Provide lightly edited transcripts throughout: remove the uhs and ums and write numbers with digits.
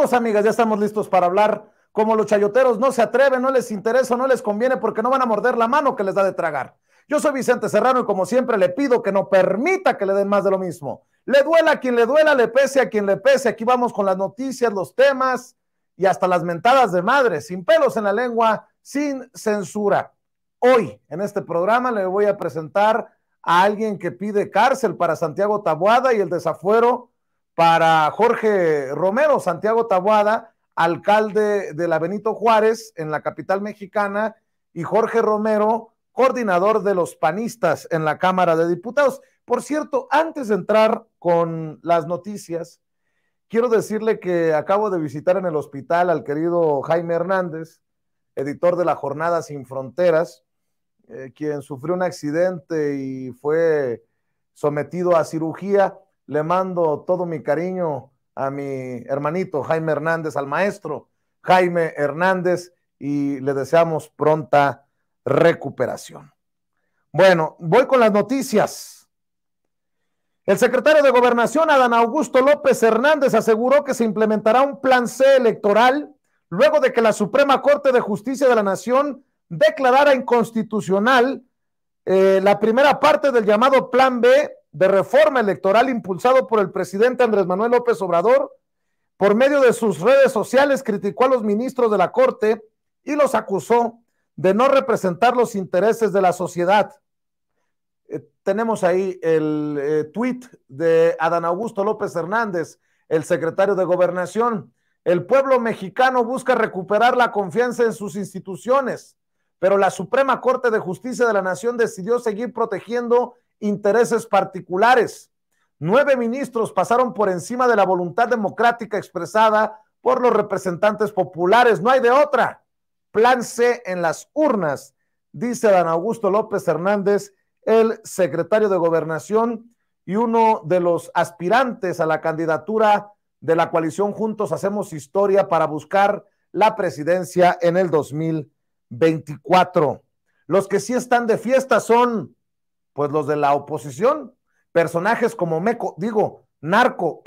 Amigos, amigas, ya estamos listos para hablar. Como los chayoteros no se atreven, no les interesa, no les conviene porque no van a morder la mano que les da de tragar. Yo soy Vicente Serrano y como siempre le pido que no permita que le den más de lo mismo. Le duela a quien le duela, le pese a quien le pese. Aquí vamos con las noticias, los temas y hasta las mentadas de madre, sin pelos en la lengua, sin censura. Hoy en este programa le voy a presentar a alguien que pide cárcel para Santiago Taboada y el desafuero para Jorge Romero. Santiago Taboada, alcalde de la Benito Juárez en la capital mexicana, y Jorge Romero, coordinador de los panistas en la Cámara de Diputados. Por cierto, antes de entrar con las noticias, quiero decirle que acabo de visitar en el hospital al querido Jaime Hernández, editor de La Jornada Sin Fronteras, quien sufrió un accidente y fue sometido a cirugía. Le mando todo mi cariño a mi hermanito Jaime Hernández, al maestro Jaime Hernández, y le deseamos pronta recuperación. Bueno, voy con las noticias. El secretario de Gobernación, Adán Augusto López Hernández, aseguró que se implementará un plan C electoral luego de que la Suprema Corte de Justicia de la Nación declarara inconstitucional la primera parte del llamado Plan B de reforma electoral impulsado por el presidente Andrés Manuel López Obrador. Por medio de sus redes sociales criticó a los ministros de la Corte y los acusó de no representar los intereses de la sociedad. Tenemos ahí el tuit de Adán Augusto López Hernández, el secretario de Gobernación. El pueblo mexicano busca recuperar la confianza en sus instituciones, pero la Suprema Corte de Justicia de la Nación decidió seguir protegiendo intereses particulares. 9 ministros pasaron por encima de la voluntad democrática expresada por los representantes populares. No hay de otra. Plan C en las urnas, dice Adán Augusto López Hernández, el secretario de Gobernación y uno de los aspirantes a la candidatura de la coalición Juntos Hacemos Historia para buscar la presidencia en el 2024. Los que sí están de fiesta son, pues, los de la oposición, personajes como Marco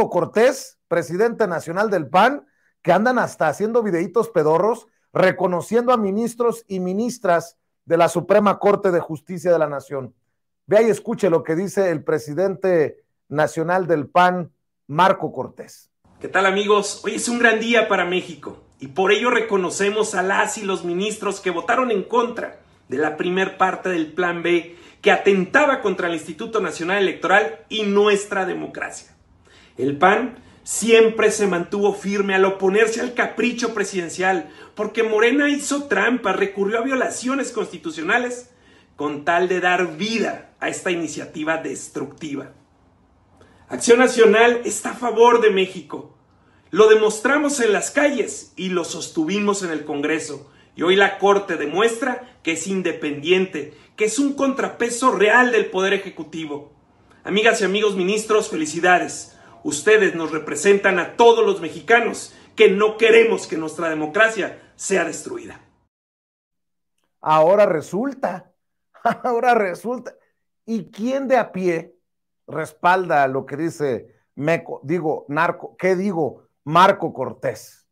Cortés, presidente nacional del PAN, que andan hasta haciendo videitos pedorros, reconociendo a ministros y ministras de la Suprema Corte de Justicia de la Nación. Vea y escuche lo que dice el presidente nacional del PAN, Marco Cortés. ¿Qué tal, amigos? Hoy es un gran día para México y por ello reconocemos a las y los ministros que votaron en contra de la primer parte del Plan B que atentaba contra el Instituto Nacional Electoral y nuestra democracia. El PAN siempre se mantuvo firme al oponerse al capricho presidencial porque Morena hizo trampa, recurrió a violaciones constitucionales con tal de dar vida a esta iniciativa destructiva. Acción Nacional está a favor de México. Lo demostramos en las calles y lo sostuvimos en el Congreso. Y hoy la Corte demuestra que es independiente, que es un contrapeso real del Poder Ejecutivo. Amigas y amigos ministros, felicidades. Ustedes nos representan a todos los mexicanos que no queremos que nuestra democracia sea destruida. Ahora resulta. ¿Y quién de a pie respalda lo que dice Marco Cortés?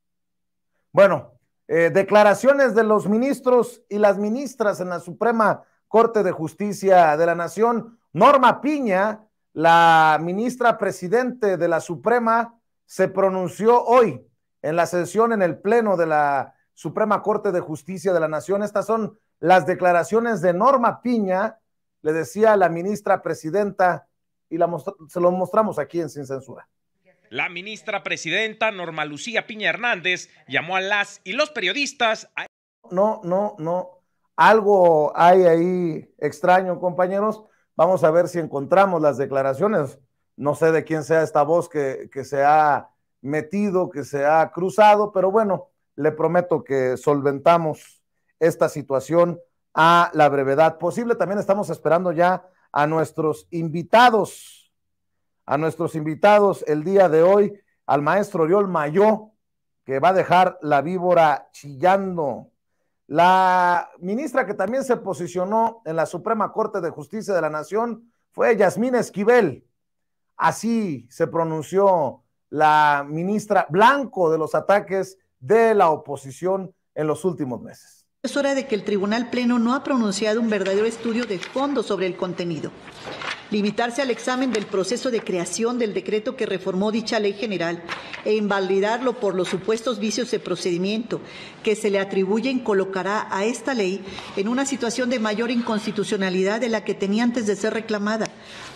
Bueno, declaraciones de los ministros y las ministras en la Suprema Corte de Justicia de la Nación. Norma Piña, la ministra presidente de la Suprema, se pronunció hoy en la sesión en el Pleno de la Suprema Corte de Justicia de la Nación. Estas son las declaraciones de Norma Piña, le decía a la ministra presidenta, y se lo mostramos aquí en Sin Censura. La ministra presidenta Norma Lucía Piña Hernández llamó a las y los periodistas a... No. Algo hay ahí extraño, compañeros. Vamos a ver si encontramos las declaraciones. No sé de quién sea esta voz que se ha metido, que se ha cruzado, pero bueno, le prometo que solventamos esta situación a la brevedad posible. También estamos esperando ya a nuestros invitados el día de hoy, al maestro Oriol Mayó, que va a dejar la víbora chillando. La ministra que también se posicionó en la Suprema Corte de Justicia de la Nación fue Yasmín Esquivel. Así se pronunció la ministra blanco de los ataques de la oposición en los últimos meses. Es hora de que el Tribunal Pleno no ha pronunciado un verdadero estudio de fondo sobre el contenido. Limitarse al examen del proceso de creación del decreto que reformó dicha ley general e invalidarlo por los supuestos vicios de procedimiento que se le atribuyen colocará a esta ley en una situación de mayor inconstitucionalidad de la que tenía antes de ser reclamada,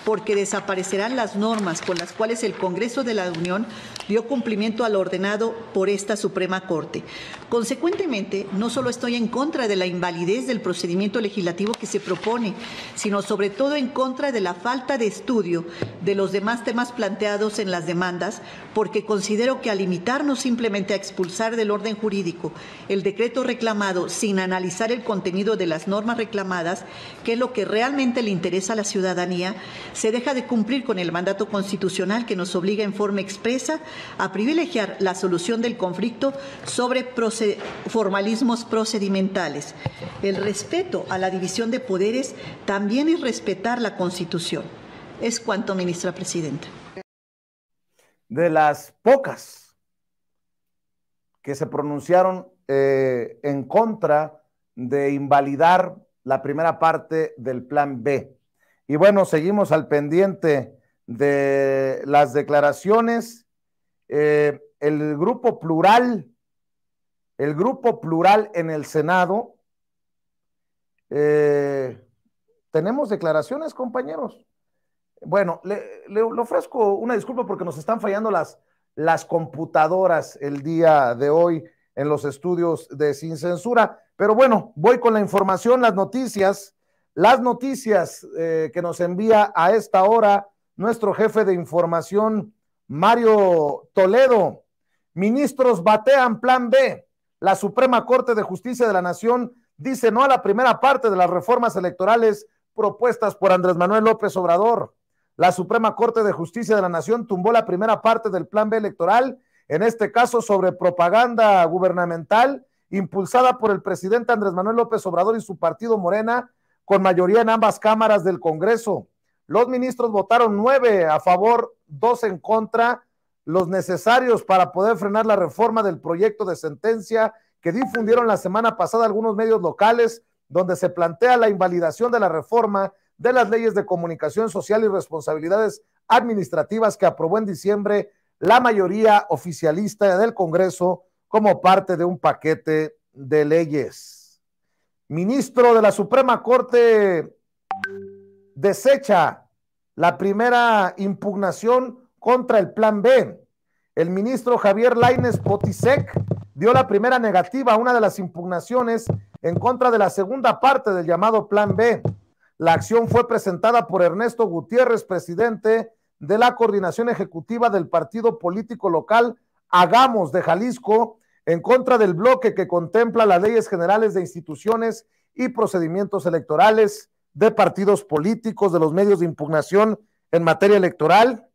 porque desaparecerán las normas con las cuales el Congreso de la Unión dio cumplimiento a lo ordenado por esta Suprema Corte. Consecuentemente, no solo estoy en contra de la invalidez del procedimiento legislativo que se propone, sino sobre todo en contra de la falta de estudio de los demás temas planteados en las demandas, porque considero que al limitarnos simplemente a expulsar del orden jurídico el decreto reclamado sin analizar el contenido de las normas reclamadas, que es lo que realmente le interesa a la ciudadanía, se deja de cumplir con el mandato constitucional que nos obliga en forma expresa a privilegiar la solución del conflicto sobre formalismos procedimentales. El respeto a la división de poderes también es respetar la Constitución. Es cuanto, ministra presidenta. De las pocas que se pronunciaron en contra de invalidar la primera parte del Plan B. Y bueno, seguimos al pendiente de las declaraciones. El grupo plural en el Senado, tenemos declaraciones, compañeros. Bueno, le ofrezco una disculpa porque nos están fallando las computadoras el día de hoy en los estudios de Sin Censura, pero bueno, voy con la información, las noticias que nos envía a esta hora nuestro jefe de información, Mario Toledo. Ministros batean Plan B. La Suprema Corte de Justicia de la Nación dice no a la primera parte de las reformas electorales propuestas por Andrés Manuel López Obrador. La Suprema Corte de Justicia de la Nación tumbó la primera parte del Plan B electoral, en este caso sobre propaganda gubernamental, impulsada por el presidente Andrés Manuel López Obrador y su partido Morena, con mayoría en ambas cámaras del Congreso. Los ministros votaron 9 a favor, 2 en contra, los necesarios para poder frenar la reforma del proyecto de sentencia que difundieron la semana pasada algunos medios locales, donde se plantea la invalidación de la reforma de las leyes de comunicación social y responsabilidades administrativas que aprobó en diciembre la mayoría oficialista del Congreso como parte de un paquete de leyes. Ministro de la Suprema Corte desecha la primera impugnación contra el Plan B. El ministro Javier Lainez Potisek dio la primera negativa a una de las impugnaciones en contra de la segunda parte del llamado Plan B. La acción fue presentada por Ernesto Gutiérrez, presidente de la coordinación ejecutiva del partido político local Hagamos de Jalisco, en contra del bloque que contempla las leyes generales de instituciones y procedimientos electorales, de partidos políticos, de los medios de impugnación en materia electoral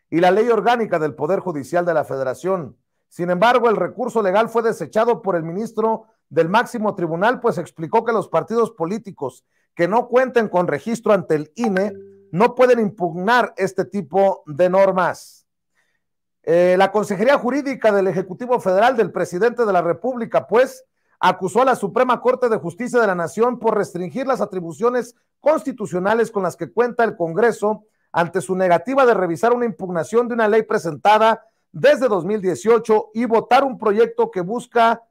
y la ley orgánica del Poder Judicial de la Federación. Sin embargo, el recurso legal fue desechado por el ministro del máximo tribunal, pues explicó que los partidos políticos que no cuenten con registro ante el INE no pueden impugnar este tipo de normas. La Consejería Jurídica del Ejecutivo Federal del Presidente de la República, pues, acusó a la Suprema Corte de Justicia de la Nación por restringir las atribuciones constitucionales con las que cuenta el Congreso ante su negativa de revisar una impugnación de una ley presentada desde 2018 y votar un proyecto que busca,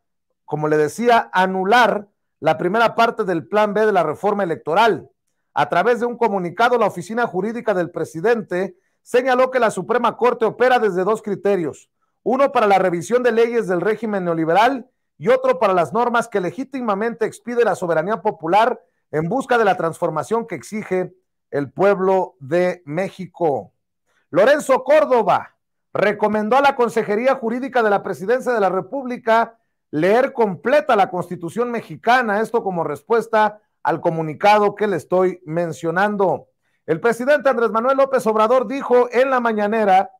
como le decía, anular la primera parte del Plan B de la reforma electoral. A través de un comunicado, la Oficina Jurídica del Presidente señaló que la Suprema Corte opera desde 2 criterios, uno para la revisión de leyes del régimen neoliberal y otro para las normas que legítimamente expide la soberanía popular en busca de la transformación que exige el pueblo de México. Lorenzo Córdoba recomendó a la Consejería Jurídica de la Presidencia de la República leer completa la Constitución mexicana, esto como respuesta al comunicado que le estoy mencionando. El presidente Andrés Manuel López Obrador dijo en la mañanera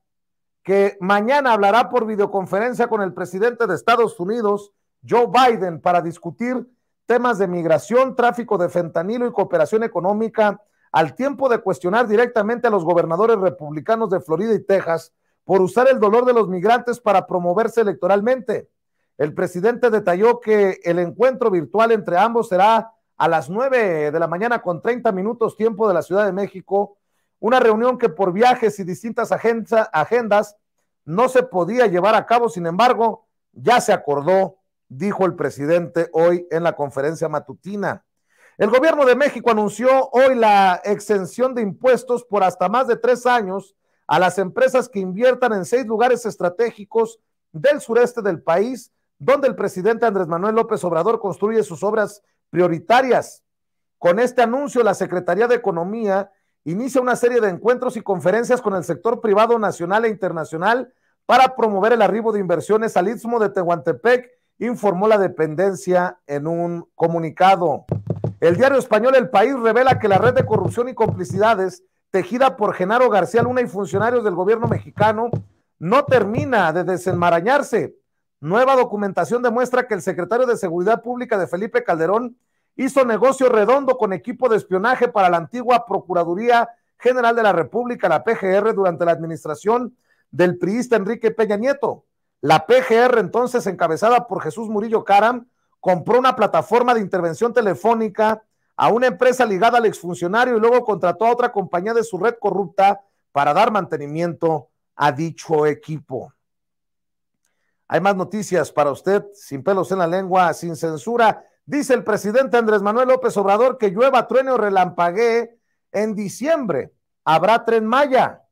que mañana hablará por videoconferencia con el presidente de Estados Unidos, Joe Biden, para discutir temas de migración, tráfico de fentanilo y cooperación económica, al tiempo de cuestionar directamente a los gobernadores republicanos de Florida y Texas por usar el dolor de los migrantes para promoverse electoralmente. El presidente detalló que el encuentro virtual entre ambos será a las 9 de la mañana con 30 minutos tiempo de la Ciudad de México, una reunión que por viajes y distintas agendas no se podía llevar a cabo. Sin embargo, ya se acordó, dijo el presidente hoy en la conferencia matutina. El gobierno de México anunció hoy la exención de impuestos por hasta más de 3 años a las empresas que inviertan en 6 lugares estratégicos del sureste del país, donde el presidente Andrés Manuel López Obrador construye sus obras prioritarias. Con este anuncio, la Secretaría de Economía inicia una serie de encuentros y conferencias con el sector privado nacional e internacional para promover el arribo de inversiones al Istmo de Tehuantepec, informó la dependencia en un comunicado. El diario español El País revela que la red de corrupción y complicidades tejida por Genaro García Luna y funcionarios del gobierno mexicano no termina de desenmarañarse. Nueva documentación demuestra que el secretario de Seguridad Pública de Felipe Calderón hizo negocio redondo con equipo de espionaje para la antigua Procuraduría General de la República, la PGR, durante la administración del priista Enrique Peña Nieto. La PGR, entonces encabezada por Jesús Murillo Caram, compró una plataforma de intervención telefónica a una empresa ligada al exfuncionario y luego contrató a otra compañía de su red corrupta para dar mantenimiento a dicho equipo. Hay más noticias para usted, sin pelos en la lengua, sin censura. Dice el presidente Andrés Manuel López Obrador que llueva, truene o relampaguee, en diciembre habrá Tren Maya.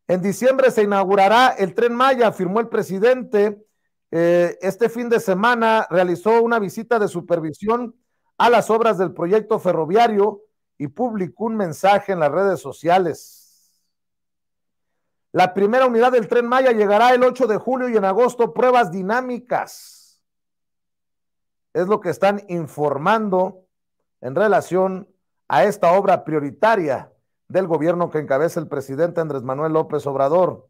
En diciembre se inaugurará el Tren Maya, afirmó el presidente. Este fin de semana realizó una visita de supervisión a las obras del proyecto ferroviario y publicó un mensaje en las redes sociales. La primera unidad del Tren Maya llegará el 8 de julio y en agosto pruebas dinámicas. Es lo que están informando en relación a esta obra prioritaria del gobierno que encabeza el presidente Andrés Manuel López Obrador.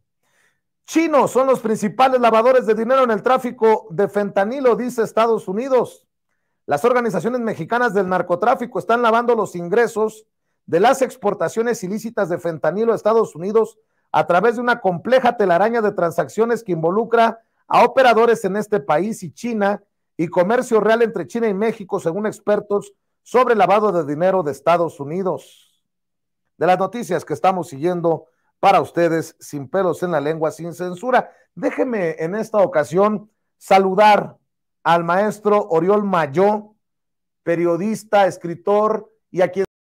Chinos son los principales lavadores de dinero en el tráfico de fentanilo, dice Estados Unidos. Las organizaciones mexicanas del narcotráfico están lavando los ingresos de las exportaciones ilícitas de fentanilo a Estados Unidos a través de una compleja telaraña de transacciones que involucra a operadores en este país y China y comercio real entre China y México, según expertos sobre lavado de dinero de Estados Unidos. De las noticias que estamos siguiendo para ustedes, sin pelos en la lengua, sin censura. Déjeme en esta ocasión saludar al maestro Oriol Mayó, periodista, escritor, y a quien